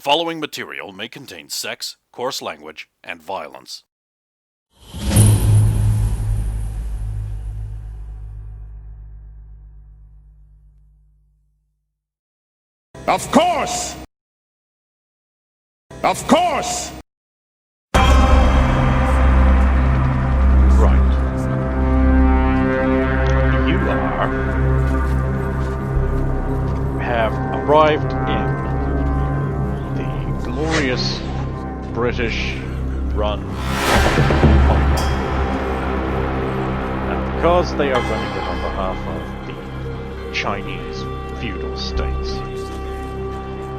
following material may contain sex, coarse language, and violence. Of course! Of course! Right. You have arrived in the glorious British-run Hong Kong. And because they are running it on behalf of the Chinese feudal states,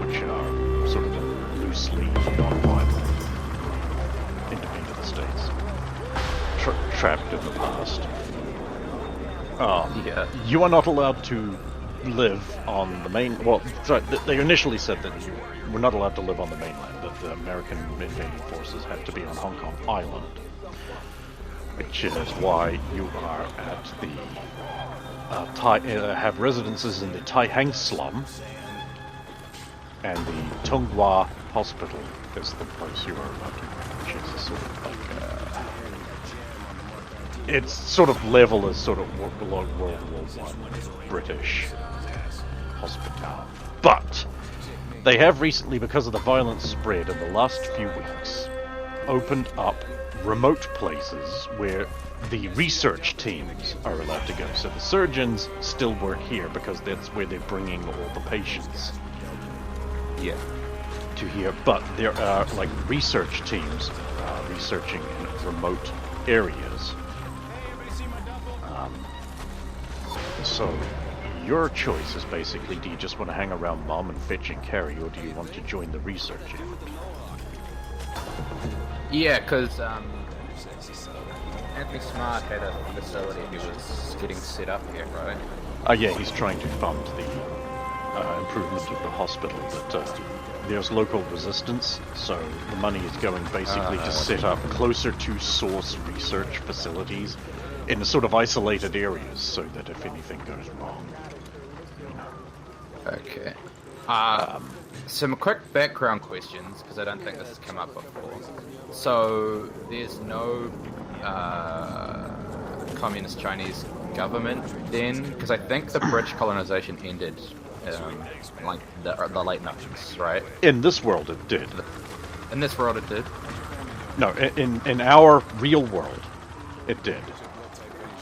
which are sort of loosely non-violent independent states, trapped in the past. You are not allowed to live on the main. Well, sorry, they initially said that you were not allowed to live on the mainland. That the American invading forces had to be on Hong Kong Island, which is why you are at the have residences in the Tai Hang slum, and the Tonghua Hospital is the place you are about to, which is sort of like it's sort of level as sort of below World War I British hospital. But they have recently, because of the violent spread in the last few weeks, opened up remote places where the research teams are allowed to go. So the surgeons still work here because that's where they're bringing all the patients. Yeah. To here, but there are like research teams researching in remote areas. So your choice is basically: do you just want to hang around Mom and fetch and carry, or do you want to join the research effort? Yeah, because Anthony Smart had a facility he was getting set up here, right? Yeah, he's trying to fund the improvement of the hospital, but there's local resistance, so the money is going basically to set up closer to source research facilities in sort of isolated areas, so that if anything goes wrong, you know. Okay. Some quick background questions, because I don't think this has come up before. So, there's no communist Chinese government then? Because I think the British colonization ended like the late 90s, right? In this world it did. In this world it did? No, in our real world it did.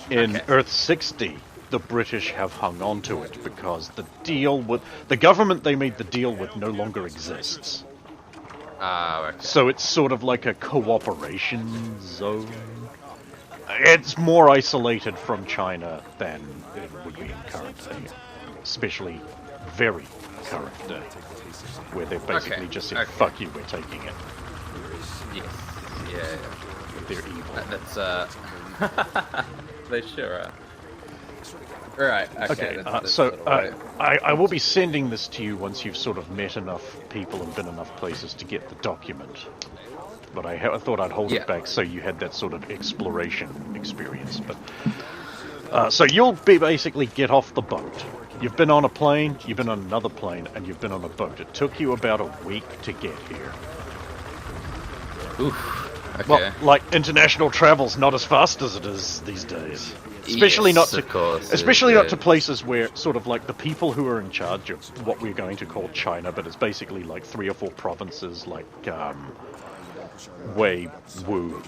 In Earth-60, the British have hung on to it because the deal with the government they made the deal with no longer exists. Okay. So it's sort of like a cooperation zone. It's more isolated from China than it would be in current day, especially very current day, where they basically just said, "Fuck you, we're taking it." Yes. Yeah. They're evil. That's they sure are. Right. Okay. I will be sending this to you once you've sort of met enough people and been enough places to get the document. But I thought I'd hold it back so you had that sort of exploration experience. But so you'll be basically get off the boat. You've been on a plane, you've been on another plane, and you've been on a boat. It took you about a week to get here. Oof. Okay. Well, like international travel's not as fast as it is these days. Especially not to places where sort of like the people who are in charge of what we're going to call China, but it's basically like 3 or 4 provinces like Wei, Wu,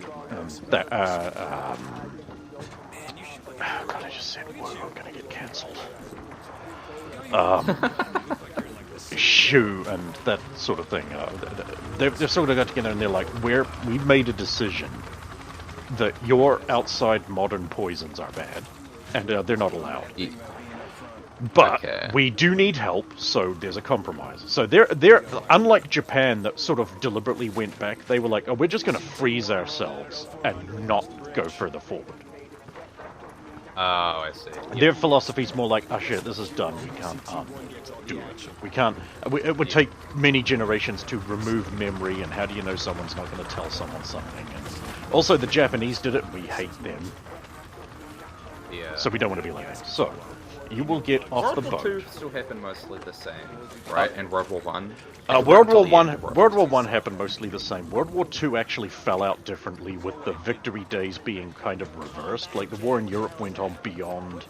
God, I just said Wu, I'm gonna get cancelled. Shu and that sort of thing. They've sort of got together and they're like, we've made a decision that your outside modern poisons are bad, and they're not allowed. But we do need help, so there's a compromise. So they're unlike Japan that sort of deliberately went back. They were like, we're just going to freeze ourselves and not go further forward. Oh, I see. Their philosophy's more like, shit, this is done. We can't do it. We can't. It would take many generations to remove memory, and how do you know someone's not going to tell someone something? And also, the Japanese did it. We hate them. Yeah. So we don't want to be like that. So You will get off the World War boat. II still happened mostly the same, right? And World War One. World War One happened mostly the same. World War Two actually fell out differently, with the victory days being kind of reversed. Like, the war in Europe went on beyond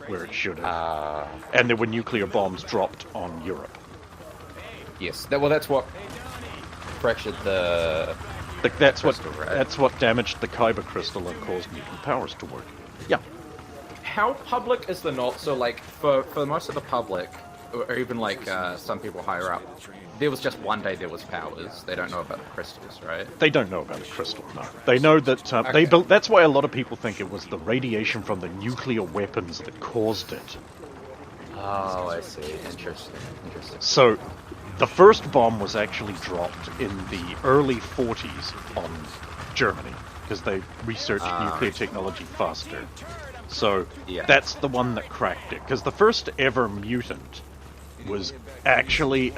where it should have, and there were nuclear bombs dropped on Europe. Yes, that's what fractured the. That's crystal, what right? that's what damaged the Kyber crystal and caused mutant powers to work. Yeah. How public is the knowledge? So, like, for most of the public, or even like some people higher up, there was just one day there was powers. They don't know about the crystals, right? They don't know about the crystal, no. They know that Okay. that's why a lot of people think it was the radiation from the nuclear weapons that caused it. Oh, I see. Interesting. So, the first bomb was actually dropped in the early 40s on Germany, because they researched nuclear technology faster. So, Yeah. that's the one that cracked it. Because the first ever mutant was actually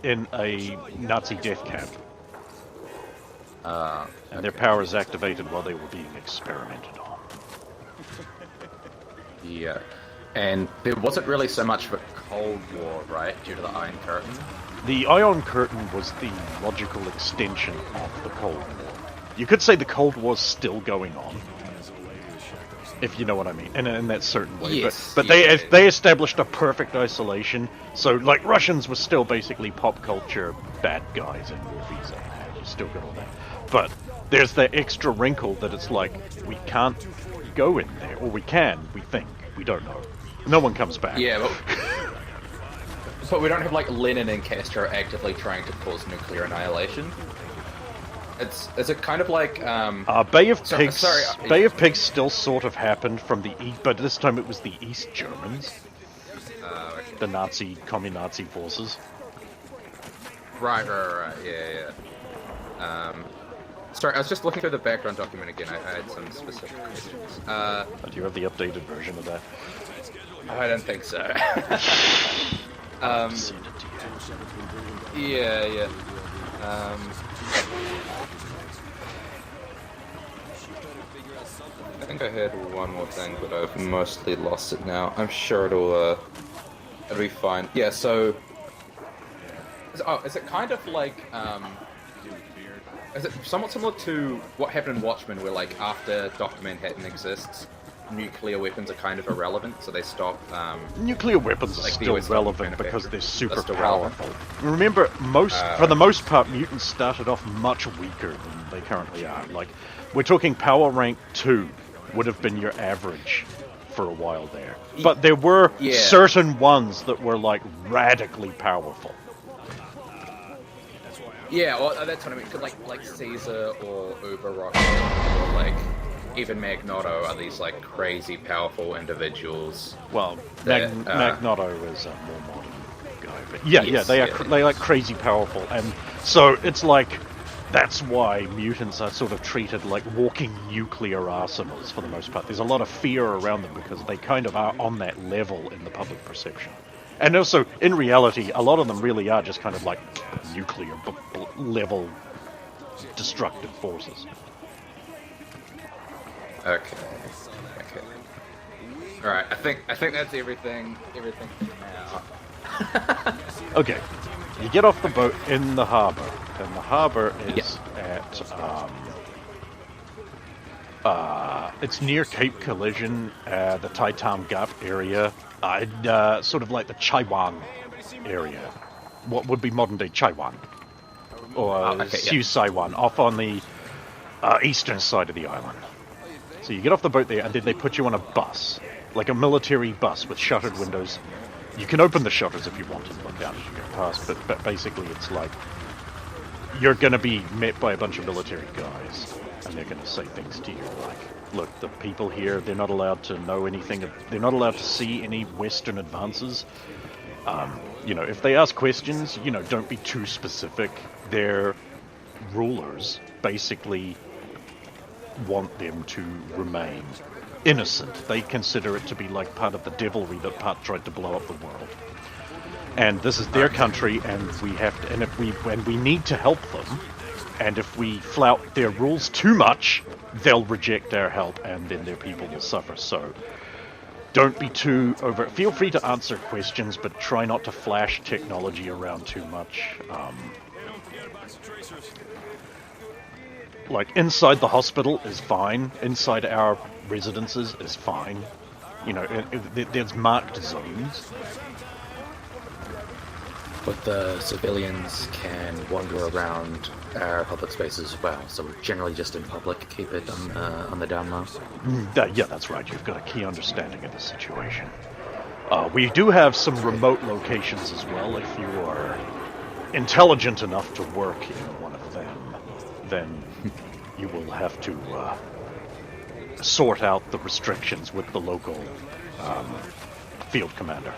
in a Nazi death camp. And their powers activated while they were being experimented on. Yeah. And there wasn't really so much of a Cold War, right, due to the Iron Curtain? The Iron Curtain was the logical extension of the Cold War. You could say the Cold War's still going on, if you know what I mean, in that certain way. Yes, but yeah. they established a perfect isolation. So, like, Russians were still basically pop culture bad guys in movies, and you still got all that. But there's that extra wrinkle that it's like, we can't go in there, or we can, we think, we don't know. No one comes back. Yeah, but we don't have, like, Lenin and Castro actively trying to cause nuclear annihilation. Is it kind of like Bay of Pigs. sorry, Bay of Pigs still sort of happened from the east, but this time it was the East Germans, the Nazi forces. Right, yeah. Sorry, I was just looking through the background document again. I had some specific questions. Do you have the updated version of that? I don't think so. Send it to you. Yeah. I think I had one more thing, but I've mostly lost it now. I'm sure it'll be fine. Yeah, so... is it kind of like, is it somewhat similar to what happened in Watchmen, where, like, after Dr. Manhattan exists, nuclear weapons are kind of irrelevant, so they stop, Nuclear weapons are like, still US relevant because they're manufacturing. super They're still relevant. powerful. Remember, for the most part, mutants started off much weaker than they currently are. Like, we're talking power rank 2 would have been your average for a while there. But there were certain ones that were, like, radically powerful. Yeah, well, that's what I mean. 'Cause like Caesar or Uber Rocket or like even MacGruder are these like crazy powerful individuals. Well, that, MacGruder is a more modern guy, but yeah, they are yeah. they like crazy powerful, and so it's like that's why mutants are sort of treated like walking nuclear arsenals for the most part. There's a lot of fear around them because they kind of are on that level in the public perception. And also, in reality, a lot of them really are just kind of like nuclear level destructive forces. Okay. All right. I think that's everything. Everything for now. Okay, you get off the boat in the harbour, and the harbour is at it's near Cape Collision, the Taitam Gap area, sort of like the Chaiwan area, what would be modern day Chaiwan, or Siu Saiwan, off on the eastern side of the island. So you get off the boat there, and then they put you on a bus, like a military bus with shuttered windows. You can open the shutters if you want and look out as you go past, but basically it's like you're going to be met by a bunch of military guys, and they're going to say things to you like, look, the people here, they're not allowed to know anything, they're not allowed to see any Western advances. If they ask questions, don't be too specific. Their rulers basically want them to remain innocent. They consider it to be like part of the devilry that part tried to blow up the world. And this is their country, and we have to, and we need to help them. And if we flout their rules too much, they'll reject our help, and then their people will suffer. So don't be too over. Feel free to answer questions, but try not to flash technology around too much. Like, inside the hospital is fine. Inside our residences is fine. You know, there's marked zones. But the civilians can wander around our public spaces as well, so we're generally just in public, keep it on the down low. Yeah, that's right. You've got a key understanding of the situation. We do have some remote locations as well. If you are intelligent enough to work in one of them, then you will have to sort out the restrictions with the local field commander.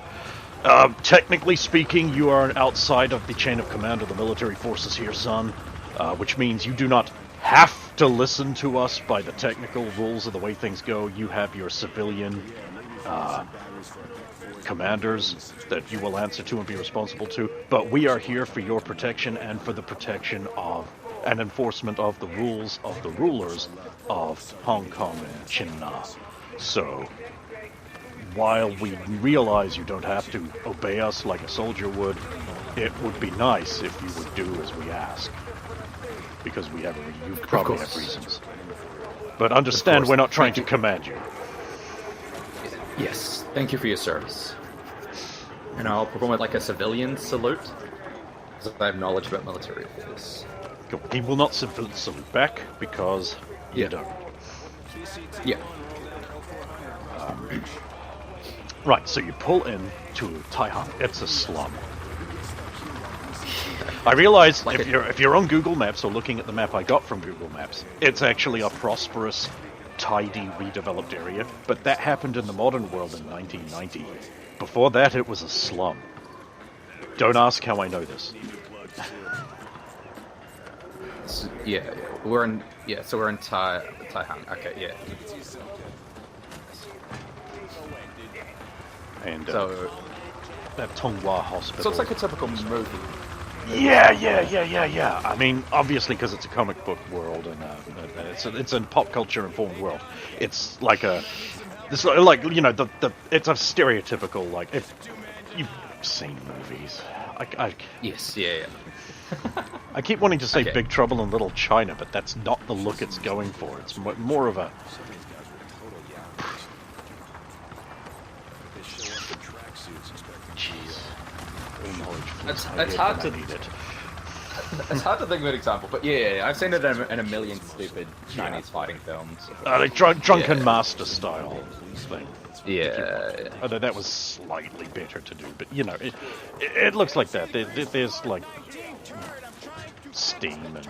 Technically speaking, you are outside of the chain of command of the military forces here, son, which means you do not have to listen to us by the technical rules of the way things go. You have your civilian commanders that you will answer to and be responsible to, but we are here for your protection and for the protection of and enforcement of the rules of the rulers of Hong Kong and China. So, while we realize you don't have to obey us like a soldier would, it would be nice if you would do as we ask. Because you probably have reasons. But understand we're not trying to command you. Yes, thank you for your service. And I'll perform it like a civilian salute, because I have knowledge about military affairs. He will not salute back, because you don't. Yeah. Right, so you pull in to Taihan. It's a slum. I realize if you're on Google Maps or looking at the map I got from Google Maps, it's actually a prosperous, tidy, redeveloped area, but that happened in the modern world in 1990. Before that, it was a slum. Don't ask how I know this. So we're in Taihan. Okay, yeah. And so that Tonghua Hospital. So it's like a typical movie. Yeah. I mean, obviously, because it's a comic book world and it's a pop culture informed world. It's like it's a stereotypical, like, if you've seen movies. Yes, yeah. I keep wanting to say Big Trouble in Little China, but that's not the look it's going for. It's more of a. It's hard to It's hard to think of an example, but yeah, I've seen it in a million stupid Chinese fighting films. Like drunken master style thing. Yeah. Although that was slightly better to do, but you know, it looks like that. There's like steam and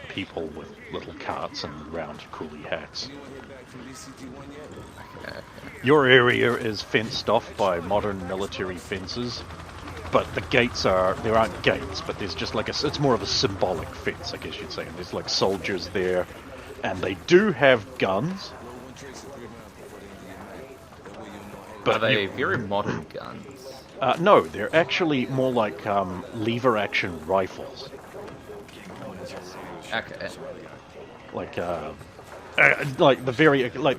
people with little carts and round coolie hats. Your area is fenced off by modern military fences. But the gates there aren't gates, but there's just like it's more of a symbolic fence, I guess you'd say. And there's like soldiers there, and they do have guns. But are they very modern guns? No, they're actually more like lever action rifles. Okay. Like the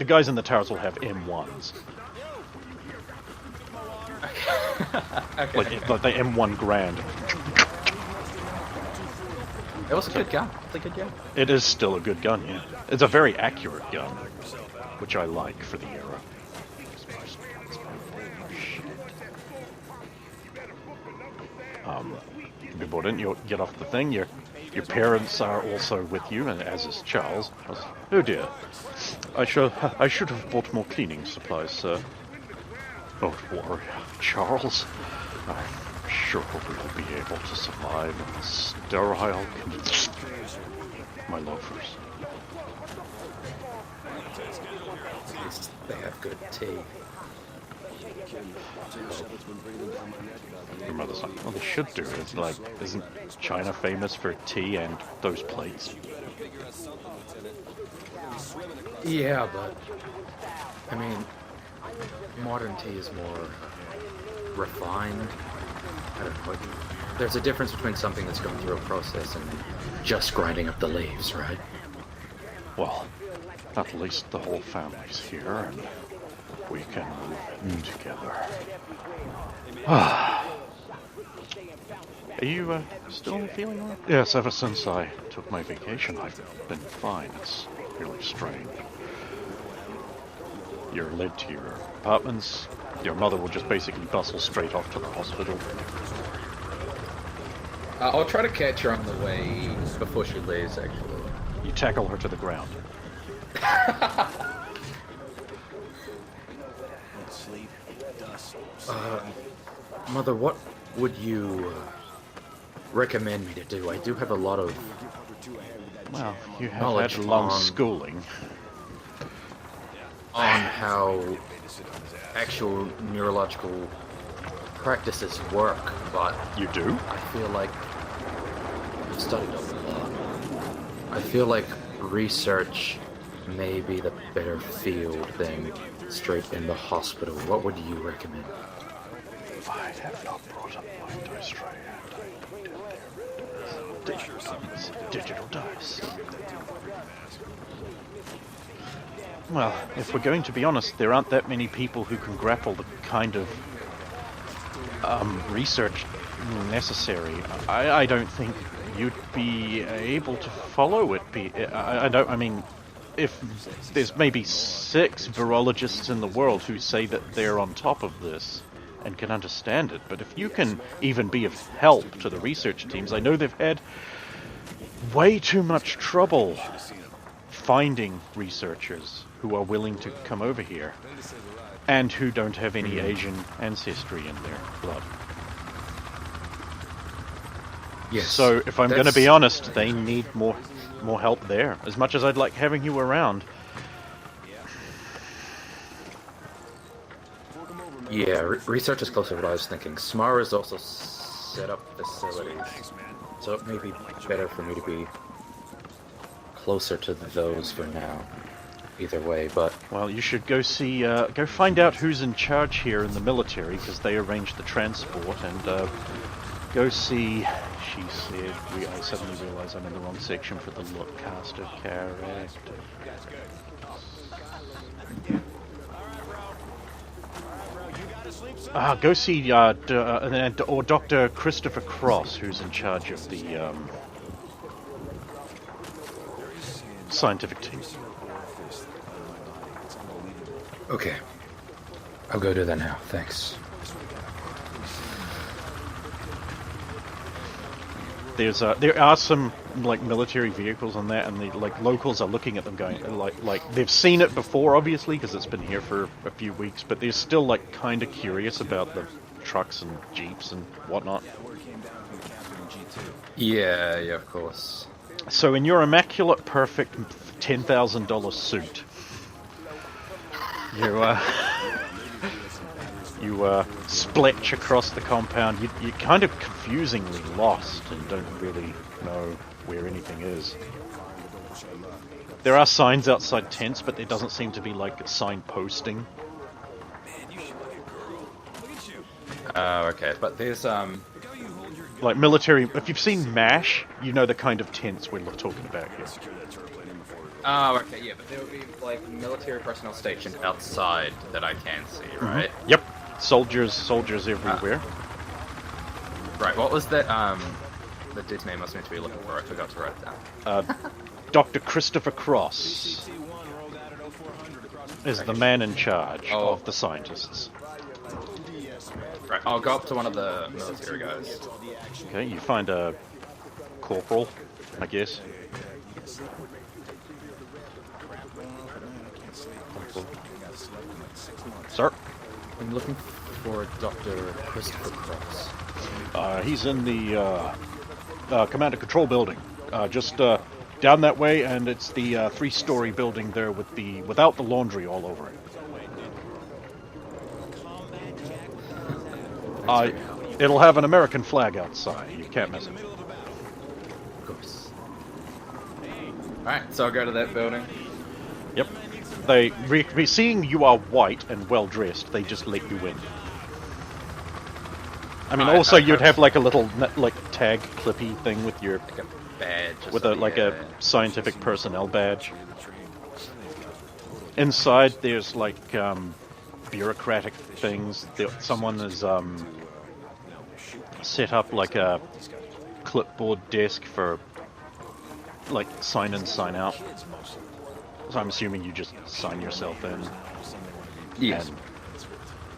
guys in the towers will have M1s. Okay. Like the M1 Grand. It was a good gun. It's a good gun. It is still a good gun, yeah. It's a very accurate gun, which I like for the era. Before didn't you get off the thing? Your parents are also with you, and as is Charles. Oh dear, I should have bought more cleaning supplies, sir. Don't worry, Charles. I'm sure we'll be able to survive in the sterile conditions. My loafers. They have good tea. Your mother's like, well, they should do it. It's like, isn't China famous for tea and those plates? Yeah, but I mean, modern tea is more refined. I don't know. There's a difference between something that's going through a process and just grinding up the leaves, right? Well, at least the whole family's here, and we can move together. Are you still feeling alright? Yes, ever since I took my vacation, I've been fine. It's really strange. You're led to your apartments. Your mother will just basically bustle straight off to the hospital. I'll try to catch her on the way before she leaves, actually. You tackle her to the ground. Mother, what would you recommend me to do? I do have a lot of Well, you have knowledge had a long on- schooling. on how actual neurological practices work, but You do? I feel like I've studied a lot. I feel like research may be the better field than straight in the hospital. What would you recommend? I have not brought up my dice tray, and digital dice. Well, if we're going to be honest, there aren't that many people who can grapple the kind of research necessary. I don't think you'd be able to follow it. I mean, if there's maybe 6 virologists in the world who say that they're on top of this and can understand it, but if you can even be of help to the research teams, I know they've had way too much trouble finding researchers who are willing to come over here and who don't have any Asian ancestry in their blood. Yes. So if I'm going to be honest, they need more help there. As much as I'd like having you around. Yeah, research is closer to what I was thinking. SMAR has also set up facilities, so it may be better for me to be closer to those for now. Either way, but Well, you should go see, go find out who's in charge here in the military, because they arrange the transport, and go see. She said, I suddenly realize I'm in the wrong section for the cast of characters. Go see or Dr. Christopher Cross, who's in charge of the scientific team. okay. I'll go do that now. Thanks. There are some like military vehicles on that, and the locals are looking at them going like they've seen it before, obviously, because it's been here for a few weeks, but they're still like kind of curious about the trucks and jeeps and whatnot. Yeah, of course. So in your immaculate, perfect $10,000 suit, you spletch across the compound. You're kind of confusingly lost and don't really know where anything is. There are signs outside tents, but there doesn't seem to be like sign posting. Okay, but there's Like military, if you've seen MASH, you know the kind of tents we're talking about here. Oh, okay, yeah, but there would be like military personnel stationed outside that I can see, right? Yep, soldiers everywhere. Right. What was that? The dude's name I was meant to be looking for. I forgot to write it down. Dr. Christopher Cross is the man in charge of the scientists. Right. I'll go up to one of the military guys. Okay, you find a corporal, I guess. Sir? I'm looking for Dr. Christopher Cross. He's in the command and control building. Just down that way, and it's the 3-story building there without the laundry all over it. It'll have an American flag outside. You can't miss it. Of course. Alright, so I'll go to that building. Yep. Seeing you are white and well dressed, they just let you in. I mean, also you'd have like a little tag clippy thing with your Like a badge. with a scientific personnel badge. Inside, there's like bureaucratic things. Someone has set up like a clipboard desk for like sign in, sign out. So I'm assuming you just sign yourself in. Yes.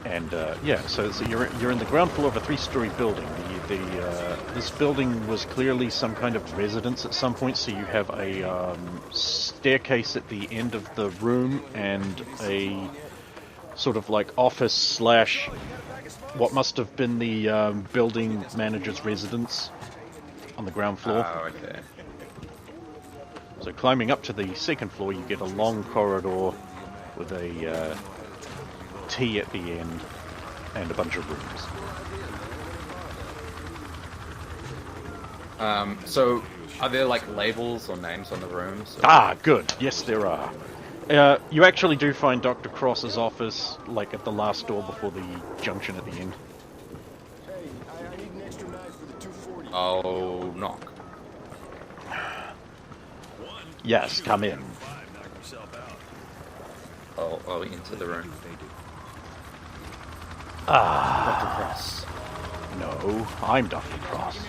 And yeah, so you're in the ground floor of a 3-story building. This building was clearly some kind of residence at some point. So you have a staircase at the end of the room and a sort of like office slash what must have been the building manager's residence on the ground floor. Oh, okay. So climbing up to the second floor, you get a long corridor with a T at the end and a bunch of rooms. So are there like labels or names on the rooms? Ah, good. Yes, there are. You actually do find Dr. Cross's office, like at the last door before the junction at the end. I'll knock. Yes, come in. I'll enter the room. Ah, Dr. Cross. no, I'm Dr. Cross.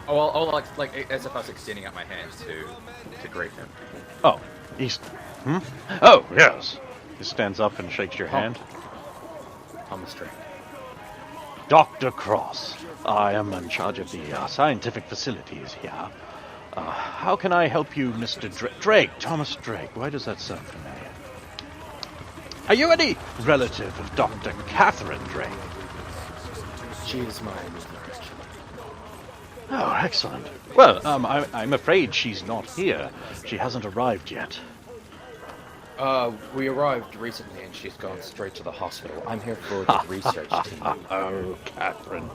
Oh, I'll like as if I was extending out my hand to greet him. Oh, he's... Oh, yes. He stands up and shakes your hand. Thomas Trent. Dr. Cross, I am in charge of the scientific facilities here. How can I help you, Mr. Drake? Thomas Drake, why does that sound familiar? Are you any relative of Dr. Catherine Drake? She is my mother, actually. Oh, excellent. Well, I'm afraid she's not here. She hasn't arrived yet. We arrived recently and she's gone straight to the hospital. I'm here for the research team. Oh, Catherine.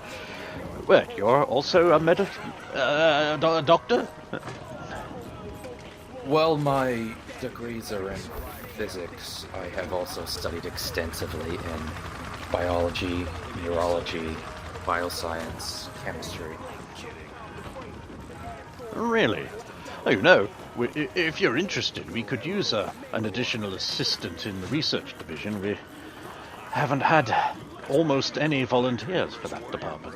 Well, you're also a doctor? Well, my degrees are in physics. I have also studied extensively in biology, neurology, bioscience, chemistry. Really? Oh, you know, if you're interested, we could use an additional assistant in the research division. We haven't had almost any volunteers for that department.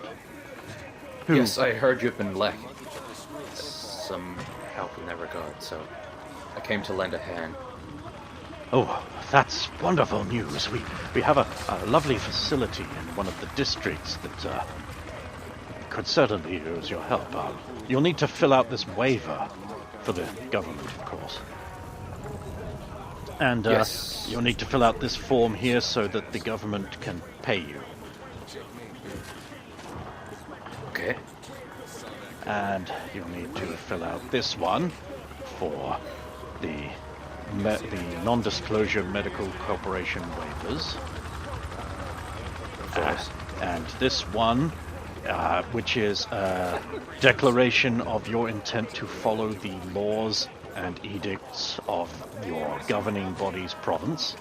Yes, I heard you've been lacking some help in that regard, so I came to lend a hand. Oh, that's wonderful news. We have a lovely facility in one of the districts that could certainly use your help. You'll need to fill out this waiver for the government, of course. And Yes. You'll need to fill out this form here so that the government can pay you. Okay. And you'll need to fill out this one for the non-disclosure medical corporation waivers. And this one, which is a declaration of your intent to follow the laws and edicts of your governing body's province.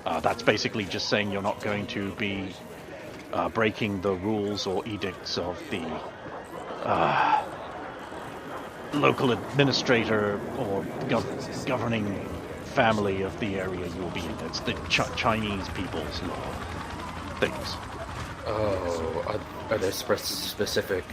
That's basically just saying you're not going to be breaking the rules or edicts of the local administrator or governing family of the area you'll be in. It's the Chinese people's law things. Oh, are there specific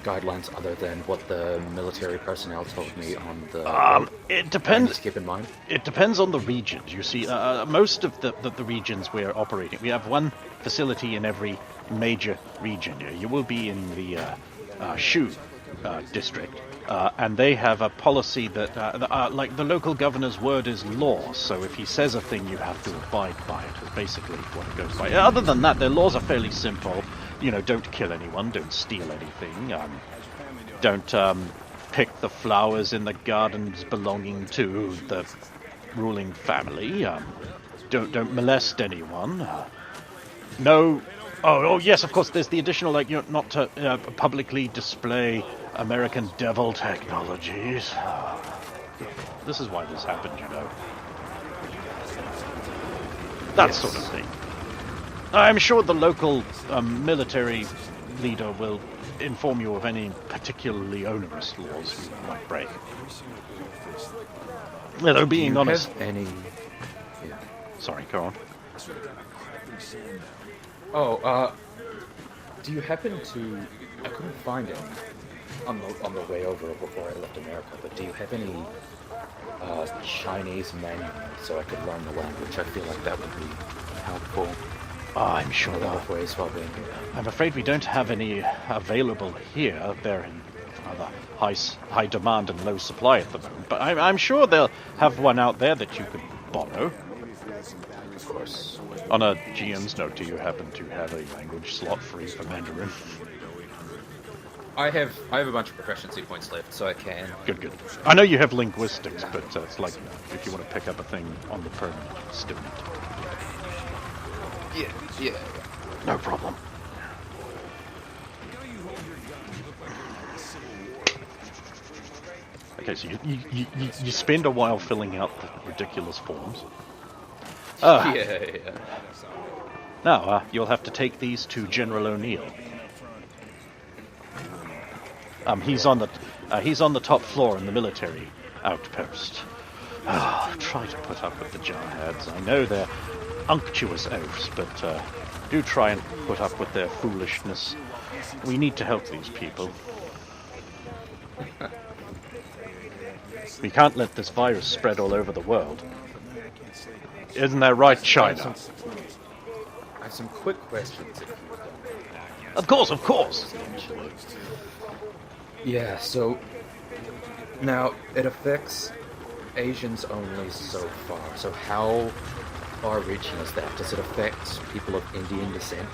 guidelines other than what the military personnel told me on the boat? It depends. Just keep in mind. It depends on the regions. You see, most of the regions we're operating, we have one facility in every major region. You will be in the Shu district, and they have a policy that, like, the local governor's word is law. So if he says a thing, you have to abide by it. Is basically what it goes by. Other than that, their laws are fairly simple. You know, don't kill anyone, don't steal anything, don't pick the flowers in the gardens belonging to the ruling family. Don't molest anyone. No. Oh, yes, of course. There's the additional, like, you're not to publicly display American devil technologies. This is why this happened, you know. That sort of thing. I'm sure the local military leader will inform you of any particularly onerous laws you might break. Although, being honest... Yeah. Sorry, go on. Oh, do you happen to? I couldn't find it on the way over before I left America. But do you have any Chinese manuals so I could learn the language? I feel like that would be helpful. I'm sure In a lot that. of ways while being here. I'm afraid we don't have any available here. They're in rather high demand and low supply at the moment. But I'm sure they'll have one out there that you could borrow. Of course. On a GM's note, do you happen to have a language slot free for Mandarin? I have a bunch of proficiency points left, so I can. Good. I know you have linguistics, but it's like if you want to pick up a thing on the permanent, still need to. Yeah. No problem. Okay, so you spend a while filling out the ridiculous forms. Yeah. Now, you'll have to take these to General O'Neill. He's on the top floor in the military outpost. Try to put up with the jarheads. I know they're unctuous oafs, but do try and put up with their foolishness. We need to help these people. We can't let this virus spread all over the world. Isn't that right, China? I have some quick questions. If you don't. Of course. Yeah, so now it affects Asians only so far. So how far-reaching is that? Does it affect people of Indian descent?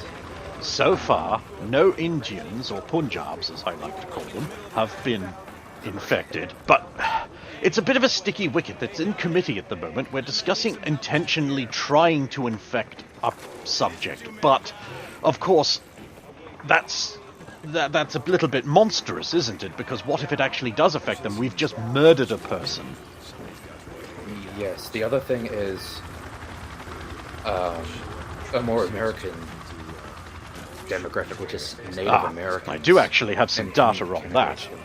So far, no Indians, or Punjabs as I like to call them, have been infected. But it's a bit of a sticky wicket that's in committee at the moment. We're discussing intentionally trying to infect a subject. But, of course, that's a little bit monstrous, isn't it? Because what if it actually does affect them? We've just murdered a person. Yes, the other thing is a more American demographic, which is Native Americans. I do actually have some and data new on that. generation.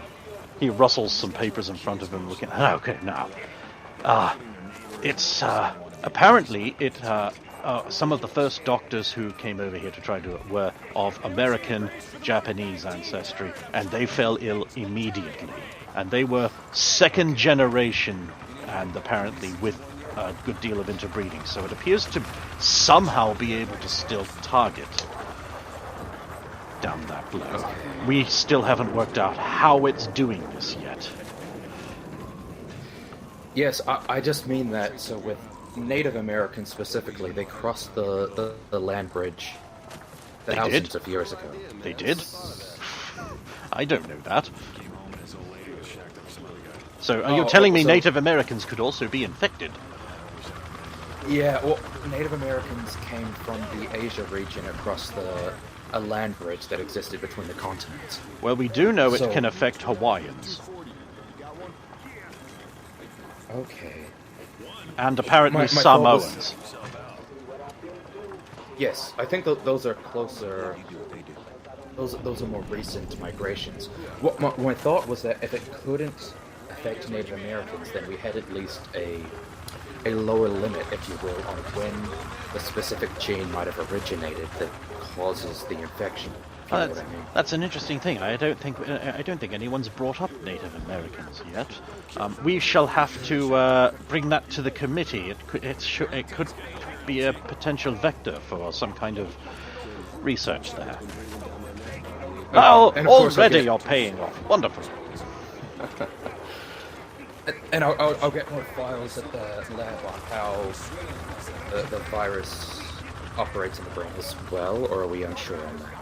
He rustles some papers in front of him, looking. Okay, now, it's apparently it. Some of the first doctors who came over here to try to do it were of American, Japanese ancestry, and they fell ill immediately. And they were second generation, and apparently with a good deal of interbreeding. So it appears to somehow be able to still target down that low. We still haven't worked out how it's doing this yet. Yes, I just mean that. So with Native Americans specifically, they crossed the land bridge thousands of years ago. They did? I don't know that. So are you telling me Native Americans could also be infected? Yeah, well, Native Americans came from the Asia region across a land bridge that existed between the continents. Well, we do know it So- can affect Hawaiians. Okay. And apparently My thought was- Samoans. Yes, I think those are closer. Those are more recent migrations. What my thought was that if it couldn't affect Native Americans, then we had at least a lower limit, if you will, on when the specific gene might have originated that causes the infection. If you know what I mean. That's an interesting thing. I don't think anyone's brought up Native Americans yet. We shall have to bring that to the committee. It could be a potential vector for some kind of research there. Oh, and of course already I'll get- you're paying off. Wonderful. And I'll get more files at the lab on how the virus operates in the brain as well, or are we unsure on that?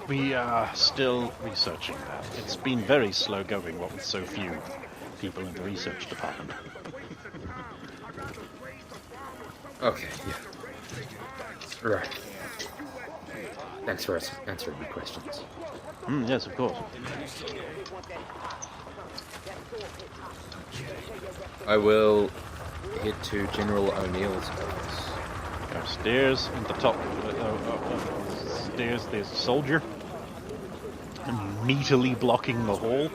We are still researching that. It's been very slow going, what with so few people in the research department. Okay, yeah. Right. Thanks for answering my questions. Yes, of course. I will head to General O'Neill's office. Stairs in the top. Stairs. There's a soldier, meatily blocking the hall.